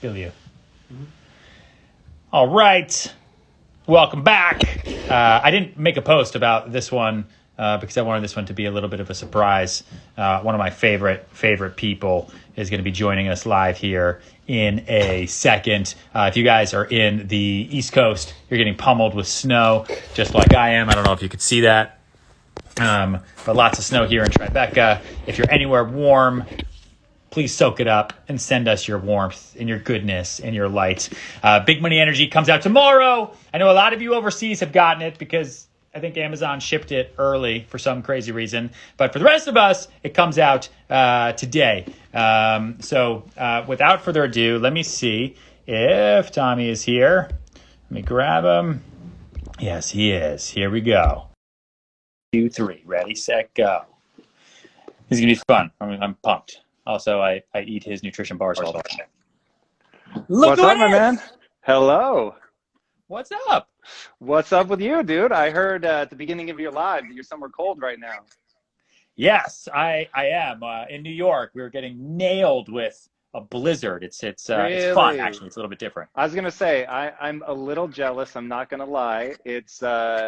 Bilyeu. All right. Welcome back. I didn't make a post about this one because I wanted this one to be a little bit of a surprise. One of my favorite people is going to be joining us live here in a second. If you guys are in the East Coast, you're getting pummeled with snow, just like I am. I don't know if you could see that, but lots of snow here in Tribeca. If you're anywhere warm, please soak it up and send us your warmth and your goodness and your light. Big Money Energy comes out tomorrow. I know a lot of you overseas have gotten it because I think Amazon shipped it early for some crazy reason. But for the rest of us, it comes out today. So without further ado, let me see if Tommy is here. Let me grab him. Yes, he is. Here we go. 2, 3. Ready, set, go. This is going to be fun. I'm pumped. Also, I eat his nutrition bars all the time. What's up, my man? Hello. What's up? What's up with you, dude? I heard at the beginning of your live that you're somewhere cold right now. Yes, I am. In New York, we were getting nailed with a blizzard. It's fun, actually. It's a little bit different. I was going to say, I'm a little jealous. I'm not going to lie. It's LA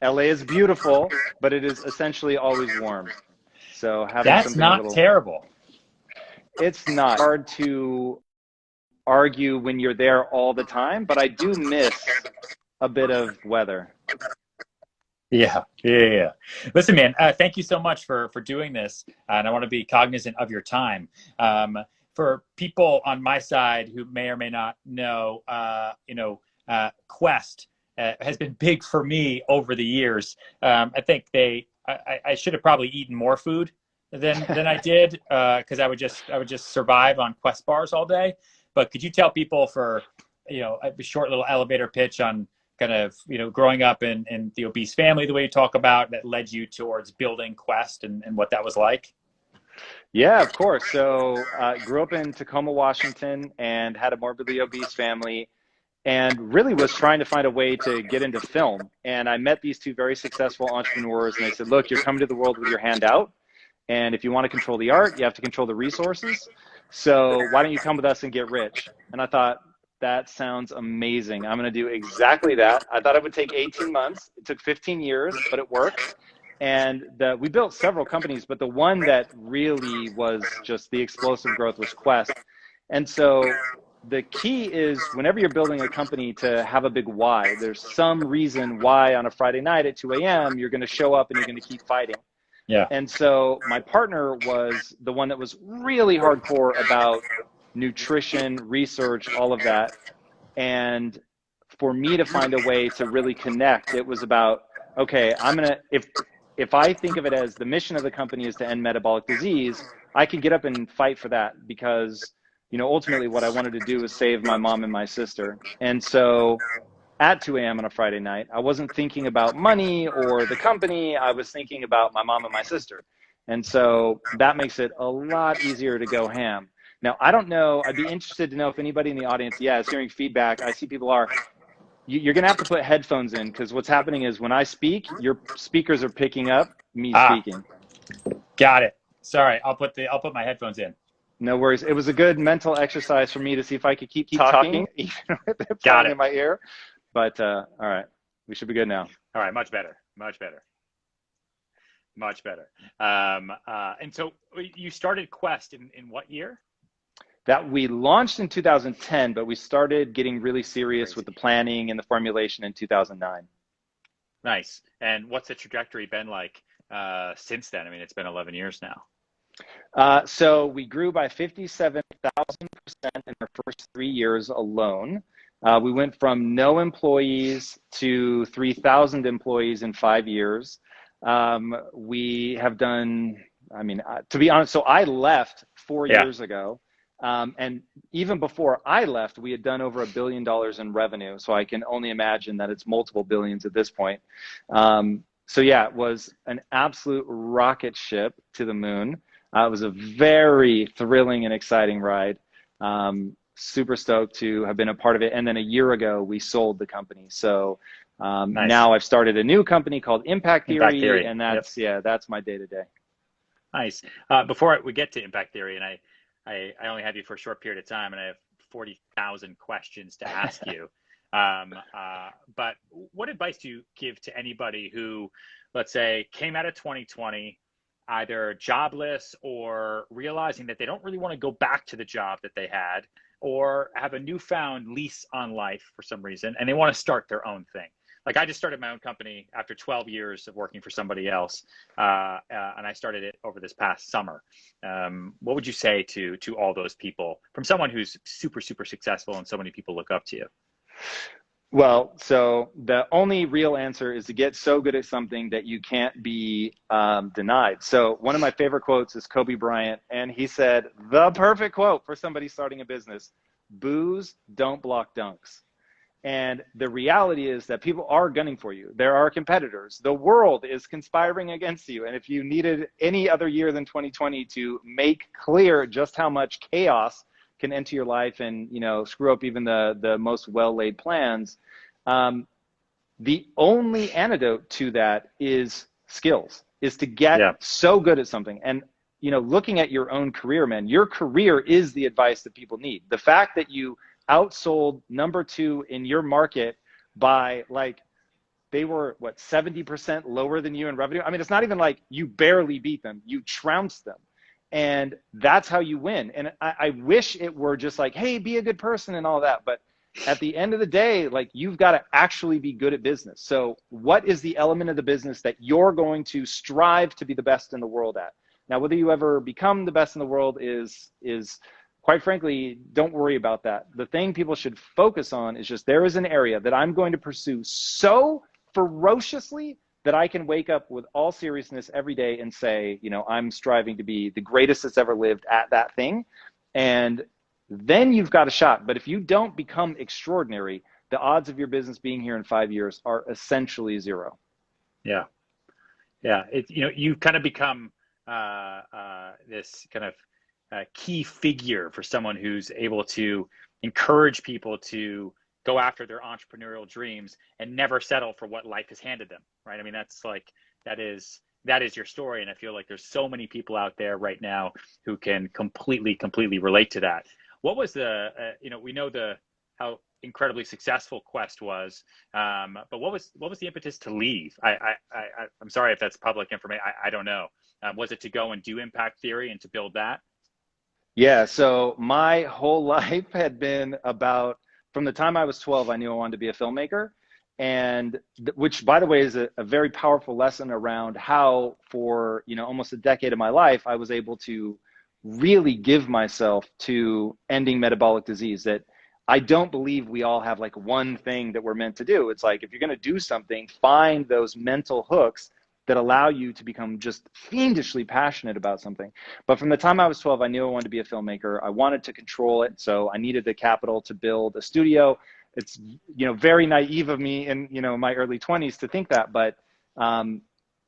is beautiful, but it is essentially always warm. So having That's not terrible. It's not hard to argue when you're there all the time, but I do miss a bit of weather. Yeah. Listen, man, thank you so much for doing this. And I want to be cognizant of your time. For people on my side who may or may not know, Quest has been big for me over the years. I think I should have probably eaten more food than I did because I would just survive on Quest bars all day. But could you tell people for a short little elevator pitch on kind of growing up in the obese family, the way you talk about that led you towards building Quest and what that was like? Yeah, of course. So grew up in Tacoma, Washington, and had a morbidly obese family, and really was trying to find a way to get into film. And I met these two very successful entrepreneurs, and they said, look, you're coming to the world with your hand out. And if you want to control the art, you have to control the resources. So why don't you come with us and get rich? And I thought, that sounds amazing. I'm going to do exactly that. I thought it would take 18 months. It took 15 years, but it worked. And we built several companies, but the one that really was just the explosive growth was Quest. And so the key is whenever you're building a company to have a big why, there's some reason why on a Friday night at 2 a.m. you're going to show up and you're going to keep fighting. Yeah. And so my partner was the one that was really hardcore about nutrition, research, all of that. And for me to find a way to really connect, it was about, okay, if I think of it as the mission of the company is to end metabolic disease, I can get up and fight for that because, ultimately what I wanted to do was save my mom and my sister. And so at 2 a.m. on a Friday night, I wasn't thinking about money or the company. I was thinking about my mom and my sister. And so that makes it a lot easier to go ham. Now, I don't know. I'd be interested to know if anybody in the audience, is hearing feedback. I see people are. You're going to have to put headphones in because what's happening is when I speak, your speakers are picking up me speaking. Got it. Sorry, I'll put my headphones in. No worries. It was a good mental exercise for me to see if I could keep talking even with the phone in my ear. But all right, we should be good now. All right, much better. And so you started Quest in what year? That we launched in 2010, but we started getting really serious with the planning and the formulation in 2009. Nice. And what's the trajectory been like since then? I mean, it's been 11 years now. So we grew by 57,000% in our first 3 years alone. We went from no employees to 3,000 employees in 5 years. We have done, to be honest, so I left 4 years ago. And even before I left, we had done over $1 billion in revenue. So I can only imagine that it's multiple billions at this point. It was an absolute rocket ship to the moon. It was a very thrilling and exciting ride. Super stoked to have been a part of it. And then a year ago, we sold the company. So nice. Now I've started a new company called Impact Theory. And that's, that's my day-to-day. Nice. Before we get to Impact Theory, and I only have you for a short period of time, and I have 40,000 questions to ask you. But what advice do you give to anybody who, let's say, came out of 2020 either jobless or realizing that they don't really want to go back to the job that they had, or have a newfound lease on life for some reason, and they want to start their own thing? Like, I just started my own company after 12 years of working for somebody else, and I started it over this past summer. What would you say to all those people, from someone who's super, super successful and so many people look up to you? Well, so the only real answer is to get so good at something that you can't be denied. So one of my favorite quotes is Kobe Bryant, and he said, the perfect quote for somebody starting a business: "Boos don't block dunks." And the reality is that people are gunning for you. There are competitors. The world is conspiring against you. And if you needed any other year than 2020 to make clear just how much chaos can enter your life and, you know, screw up even the most well-laid plans, the only antidote to that is skills, is to get so good at something. And, you know, looking at your own career, man, your career is the advice that people need. The fact that you outsold number 2 in your market by, like, they were, what, 70% lower than you in revenue? I mean, it's not even like you barely beat them, you trounced them. And that's how you win. And I wish it were just like, hey, be a good person and all that. But at the end of the day, like, you've got to actually be good at business. So what is the element of the business that you're going to strive to be the best in the world at? Now, whether you ever become the best in the world is quite frankly, don't worry about that. The thing people should focus on is just, there is an area that I'm going to pursue so ferociously that I can wake up with all seriousness every day and say, you know, I'm striving to be the greatest that's ever lived at that thing. And then you've got a shot. But if you don't become extraordinary, the odds of your business being here in 5 years are essentially zero. Yeah. Yeah. You know, you've kind of become this kind of key figure for someone who's able to encourage people to go after their entrepreneurial dreams and never settle for what life has handed them, right? I mean, that's like, that is your story. And I feel like there's so many people out there right now who can completely relate to that. What was the, you know, we know how incredibly successful Quest was, but what was the impetus to leave? I'm sorry if that's public information. I don't know. Was it to go and do impact theory and to build that? Yeah. So my whole life had been about, from the time I was 12, I knew I wanted to be a filmmaker, and which, by the way, is a very powerful lesson around how, for, you know, almost a decade of my life, I was able to really give myself to ending metabolic disease. That I don't believe we all have like one thing that we're meant to do. It's like, if you're going to do something, find those mental hooks that allow you to become just fiendishly passionate about something. But from the time I was 12, I knew I wanted to be a filmmaker. I wanted to control it. So I needed the capital to build a studio. It's, you know, very naive of me in, you know, my early 20s to think that, but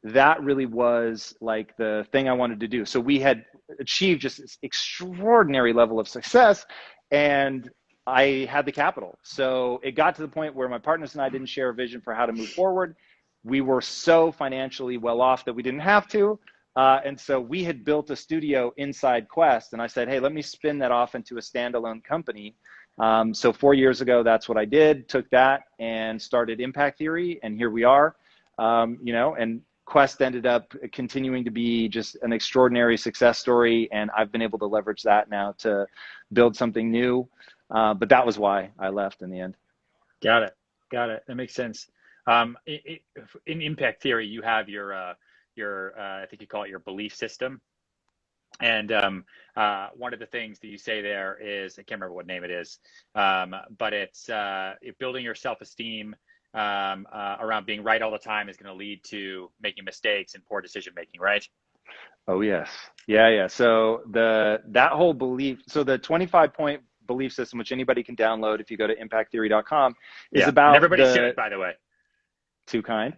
that really was like the thing I wanted to do. So we had achieved just this extraordinary level of success, and I had the capital. So it got to the point where my partners and I didn't share a vision for how to move forward. We were so financially well off that we didn't have to. And so we had built a studio inside Quest, and I said, hey, let me spin that off into a standalone company. So 4 years ago, that's what I did, took that and started Impact Theory, and here we are. You know, and Quest ended up continuing to be just an extraordinary success story, and I've been able to leverage that now to build something new. But that was why I left in the end. Got it. That makes sense. In impact theory, you have your I think you call it your belief system. And one of the things that you say there is, I can't remember what name it is, but it's building your self-esteem around being right all the time is going to lead to making mistakes and poor decision making, right? Oh, yes. Yeah. So that whole belief, so the 25-point belief system, which anybody can download if you go to impacttheory.com, is about, and everybody should, by the way. Too kind,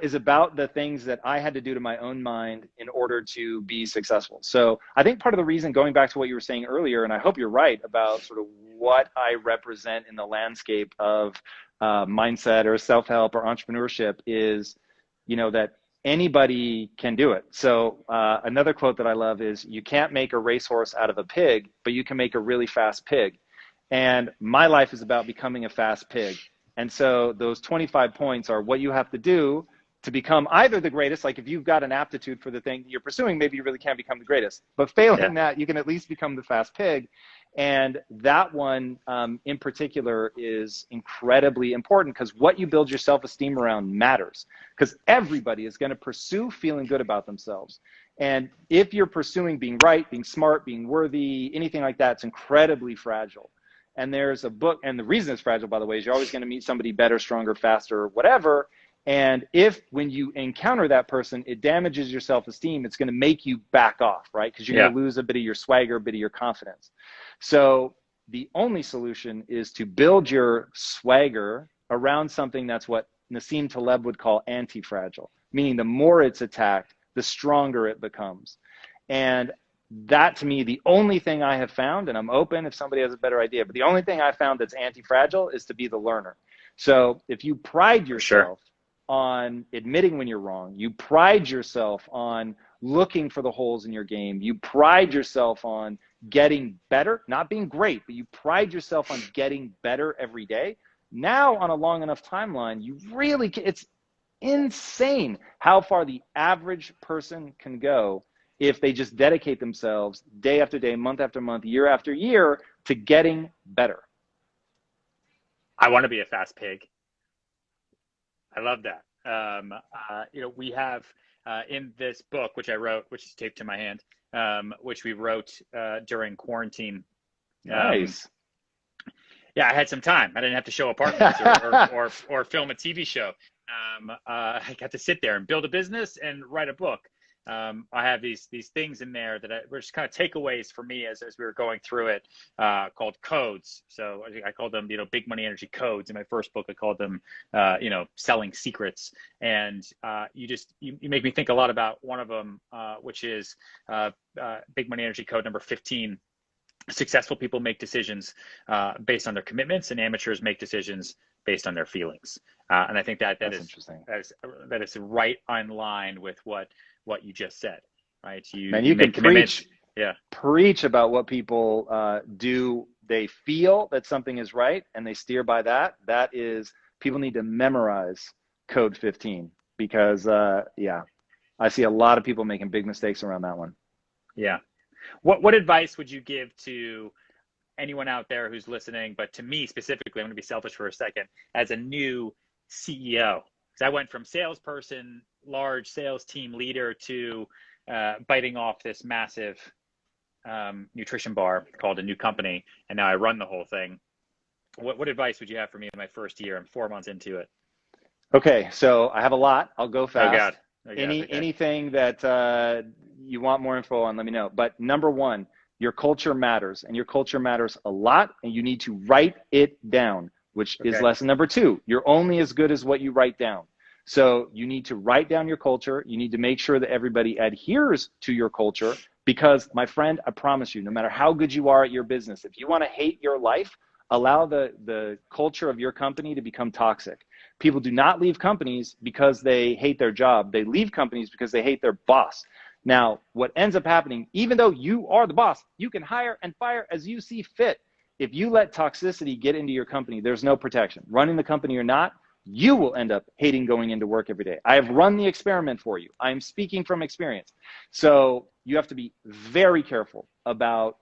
is about the things that I had to do to my own mind in order to be successful. So I think part of the reason, going back to what you were saying earlier, and I hope you're right about sort of what I represent in the landscape of mindset or self-help or entrepreneurship, is, you know, that anybody can do it. So another quote that I love is, you can't make a racehorse out of a pig, but you can make a really fast pig. And my life is about becoming a fast pig. And so those 25 points are what you have to do to become either the greatest. Like if you've got an aptitude for the thing you're pursuing, maybe you really can't become the greatest. But failing that, you can at least become the fast pig. And that one in particular is incredibly important, because what you build your self-esteem around matters, because everybody is going to pursue feeling good about themselves. And if you're pursuing being right, being smart, being worthy, anything like that, it's incredibly fragile. And there's a book, and the reason it's fragile, by the way, is you're always going to meet somebody better, stronger, faster, whatever. And if when you encounter that person, it damages your self-esteem, it's going to make you back off, right? Because you're going to lose a bit of your swagger, a bit of your confidence. So the only solution is to build your swagger around something that's what Nassim Taleb would call anti-fragile, meaning the more it's attacked, the stronger it becomes. And that, to me, the only thing I have found, and I'm open if somebody has a better idea, but the only thing I found that's anti-fragile is to be the learner. So if you pride yourself on admitting when you're wrong, you pride yourself on looking for the holes in your game, you pride yourself on getting better, not being great, but you pride yourself on getting better every day. Now, on a long enough timeline, you really can, it's insane how far the average person can go if they just dedicate themselves day after day, month after month, year after year to getting better. I want to be a fast pig. I love that. We have in this book, which I wrote, which is taped to my hand, which we wrote during quarantine. Nice. I had some time. I didn't have to show apartments or film a TV show. I got to sit there and build a business and write a book. I have these things in there that were just kind of takeaways for me as we were going through it, called codes. So I called them, big money energy codes. In my first book, I called them, selling secrets. And you make me think a lot about one of them, which is big money energy code number 15. Successful people make decisions based on their commitments, and amateurs make decisions based on their feelings. And I think that is interesting. That is right in line with what you just said, right? You can preach about what people do. They feel that something is right and they steer by that. That is, people need to memorize code 15, because I see a lot of people making big mistakes around that one. Yeah. What advice would you give to anyone out there who's listening, but to me specifically? I'm going to be selfish for a second, as a new CEO, because I went from salesperson, large sales team leader, to biting off this massive nutrition bar called a new company, and now I run the whole thing. What advice would you have for me in my first year? I'm 4 months into it. Okay, so I have a lot. I'll go fast. Oh God. Anything that you want more info on, let me know. But number one, your culture matters, and your culture matters a lot, and you need to write it down, which is lesson number 2. You're only as good as what you write down. So you need to write down your culture. You need to make sure that everybody adheres to your culture, because, my friend, I promise you, no matter how good you are at your business, if you want to hate your life, allow the culture of your company to become toxic. People do not leave companies because they hate their job. They leave companies because they hate their boss. Now, what ends up happening, even though you are the boss, you can hire and fire as you see fit. If you let toxicity get into your company, there's no protection. Running the company or not, you will end up hating going into work every day. I have run the experiment for you. I'm speaking from experience. So you have to be very careful about,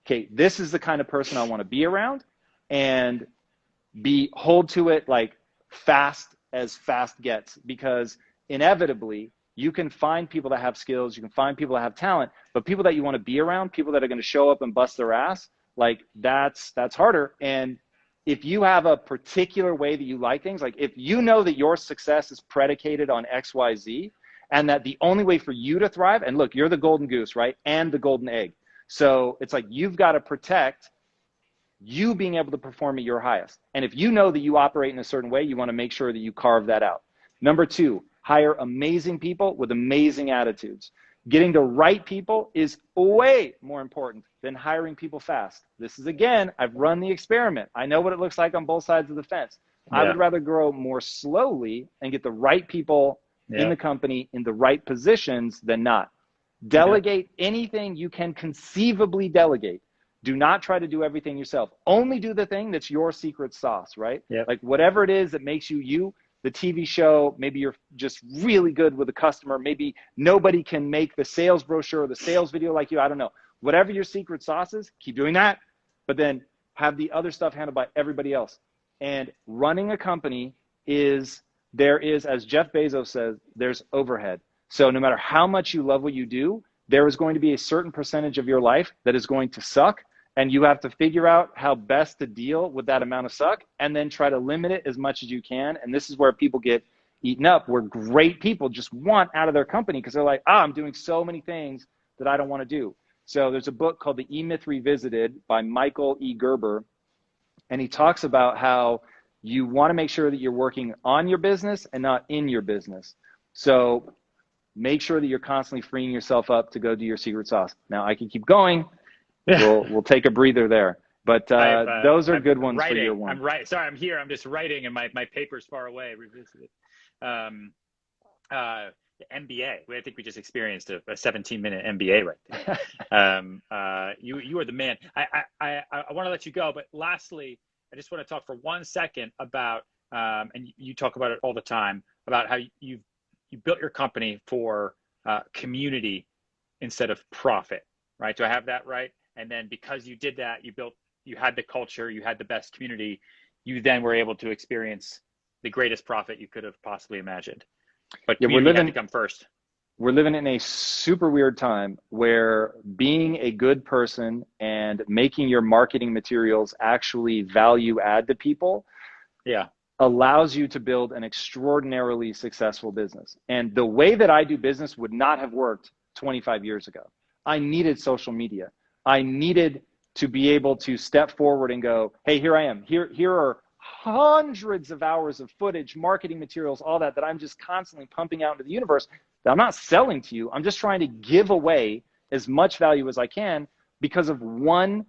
okay, this is the kind of person I want to be around, and hold to it like fast as fast gets, because inevitably you can find people that have skills, you can find people that have talent, but people that you want to be around, people that are going to show up and bust their ass, like that's harder. And if you have a particular way that you like things, like if you know that your success is predicated on XYZ, and that the only way for you to thrive, and look, you're the golden goose, right? And the golden egg. So it's like you've got to protect you being able to perform at your highest. And if you know that you operate in a certain way, you want to make sure that you carve that out. Number 2, hire amazing people with amazing attitudes. Getting the right people is way more important than hiring people fast. This is, again, I've run the experiment. I know what it looks like on both sides of the fence. Yeah. I would rather grow more slowly and get the right people in the company in the right positions than not. Delegate anything you can conceivably delegate. Do not try to do everything yourself. Only do the thing that's your secret sauce, right? Yep. Like whatever it is that makes you you, the TV show, maybe you're just really good with a customer. Maybe nobody can make the sales brochure or the sales video like you. I don't know. Whatever your secret sauce is, keep doing that. But then have the other stuff handled by everybody else. And running a company is, as Jeff Bezos says, there's overhead. So no matter how much you love what you do, there is going to be a certain percentage of your life that is going to suck. And you have to figure out how best to deal with that amount of suck and then try to limit it as much as you can. And this is where people get eaten up, where great people just want out of their company because they're like, I'm doing so many things that I don't want to do. So there's a book called The E-Myth Revisited by Michael E. Gerber. And he talks about how you want to make sure that you're working on your business and not in your business. So make sure that you're constantly freeing yourself up to go do your secret sauce. Now I can keep going. We'll take a breather there, but those are good ones for year one. Sorry, I'm here. I'm just writing, and my paper's far away. Revisited. MBA. I think we just experienced a 17-minute MBA right there. You are the man. I want to let you go, but lastly, I just want to talk for 1 second about, and you talk about it all the time, about how you built your company for community instead of profit, right? Do I have that right? And then because you did that, you had the culture, you had the best community, you then were able to experience the greatest profit you could have possibly imagined. But community had to come first. We're living in a super weird time where being a good person and making your marketing materials actually value add to people allows you to build an extraordinarily successful business. And the way that I do business would not have worked 25 years ago. I needed social media. I needed to be able to step forward and go, hey, here I am. Here are hundreds of hours of footage, marketing materials, all that I'm just constantly pumping out into the universe that I'm not selling to you. I'm just trying to give away as much value as I can because of one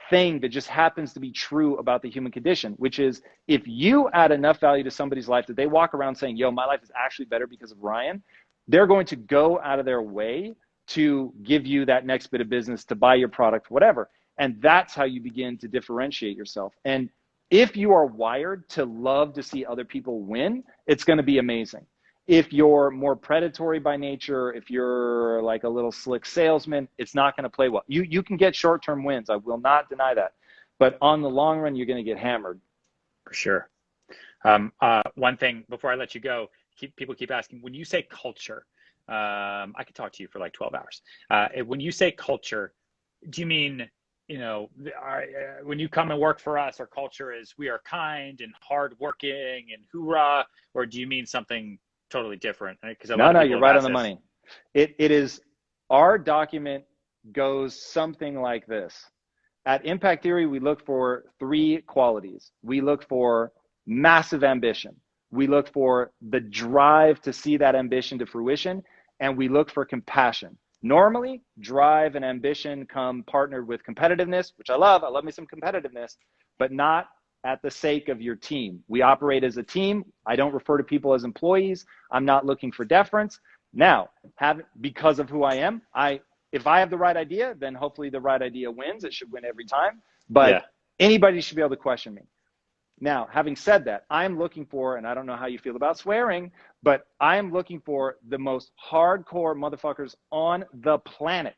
thing that just happens to be true about the human condition, which is if you add enough value to somebody's life that they walk around saying, yo, my life is actually better because of Ryan, they're going to go out of their way to give you that next bit of business, to buy your product, whatever. And that's how you begin to differentiate yourself. And if you are wired to love to see other people win, it's going to be amazing. If you're more predatory by nature, if you're like a little slick salesman, it's not going to play well. You can get short-term wins. I will not deny that. But on the long run, you're going to get hammered. For sure. One thing before I let you go, people keep asking, when you say culture, I could talk to you for like 12 hours. When you say culture, do you mean, when you come and work for us, our culture is we are kind and hardworking and hoorah, or do you mean something totally different? No, you're right on the money. It is, our document goes something like this. At Impact Theory, we look for 3 qualities. We look for massive ambition. We look for the drive to see that ambition to fruition, and we look for compassion. Normally, drive and ambition come partnered with competitiveness, which I love. I love me some competitiveness, but not at the sake of your team. We operate as a team. I don't refer to people as employees. I'm not looking for deference. Now, because of who I am, if I have the right idea, then hopefully the right idea wins. It should win every time. But anybody should be able to question me. Now, having said that, I'm looking for, and I don't know how you feel about swearing, but I am looking for the most hardcore motherfuckers on the planet.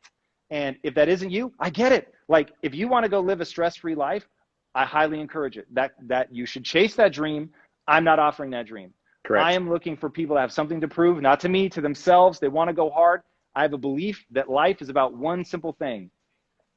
And if that isn't you, I get it. Like, if you want to go live a stress-free life, I highly encourage it. That you should chase that dream. I'm not offering that dream. Correct. I am looking for people to have something to prove, not to me, to themselves. They want to go hard. I have a belief that life is about one simple thing: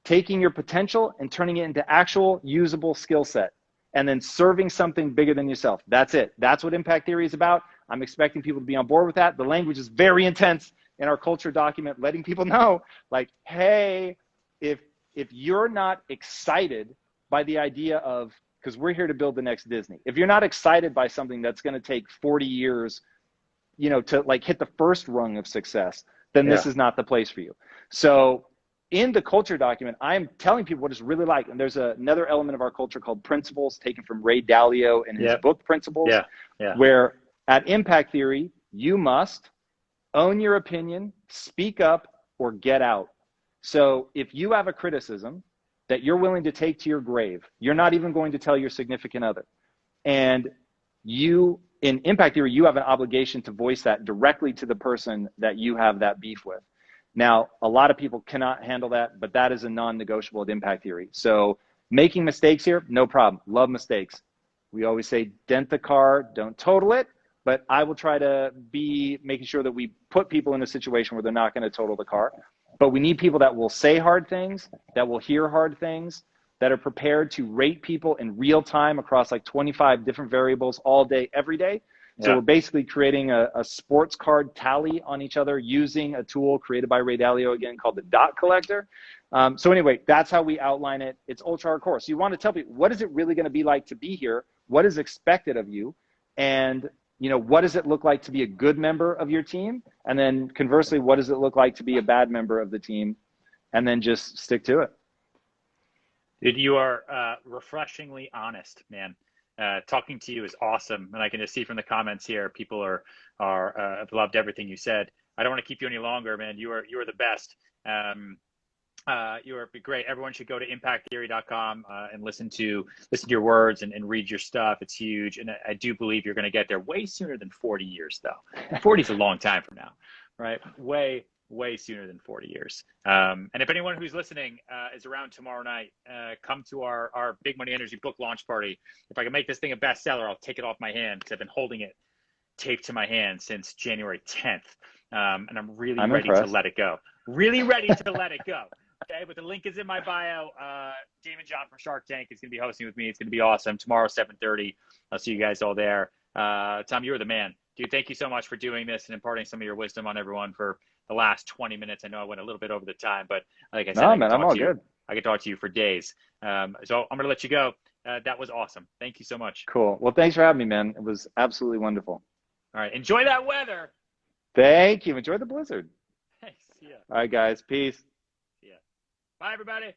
taking your potential and turning it into actual usable skill set, and then serving something bigger than yourself. That's it. That's what Impact Theory is about. I'm expecting people to be on board with that. The language is very intense in our culture document, letting people know, like, hey, if you're not excited by the idea of, because we're here to build the next Disney. If you're not excited by something that's going to take 40 years, to like hit the first rung of success, then this is not the place for you. So in the culture document, I'm telling people what it's really like. And there's another element of our culture called principles, taken from Ray Dalio in his book, Principles, where at Impact Theory, you must own your opinion, speak up, or get out. So if you have a criticism, that you're willing to take to your grave. You're not even going to tell your significant other. And you, in impact theory, you have an obligation to voice that directly to the person that you have that beef with. Now, a lot of people cannot handle that, but that is a non-negotiable at impact theory. So making mistakes here, no problem. Love mistakes. We always say, dent the car, don't total it. But I will try to be making sure that we put people in a situation where they're not going to total the car. But we need people that will say hard things, that will hear hard things, that are prepared to rate people in real time across like 25 different variables all day, every day. So we're basically creating a sports card tally on each other using a tool created by Ray Dalio, again, called the dot collector. So anyway, that's how we outline it. It's ultra hardcore. So you want to tell people, what is it really going to be like to be here? What is expected of you? And, you know, what does it look like to be a good member of your team? And then conversely, what does it look like to be a bad member of the team? And then just stick to it. Dude, you are refreshingly honest, man. Talking to you is awesome, and I can just see from the comments here, people are have loved everything you said. I don't want to keep you any longer, man. You are the best. You are great. Everyone should go to impacttheory.com and listen to your words and read your stuff. It's huge, and I do believe you're going to get there way sooner than 40 years, though. 40 is a long time from now, right? Way sooner than 40 years. And if anyone who's listening is around tomorrow night, come to our Big Money Energy book launch party. If I can make this thing a bestseller, I'll take it off my hand because I've been holding it taped to my hand since January 10th. And I'm really ready to let it go. Really ready to let it go. Okay, but the link is in my bio. Damon John from Shark Tank is going to be hosting with me. It's going to be awesome. Tomorrow, 7:30. I'll see you guys all there. Tom, you were the man. Dude, thank you so much for doing this and imparting some of your wisdom on everyone for the last 20 minutes. I know I went a little bit over the time, but like I said, I'm all good. I could talk to you for days. So I'm going to let you go. That was awesome. Thank you so much. Cool. Well, thanks for having me, man. It was absolutely wonderful. All right. Enjoy that weather. Thank you. Enjoy the blizzard. Thanks. Yeah. All right, guys. Peace. Yeah. Bye, everybody.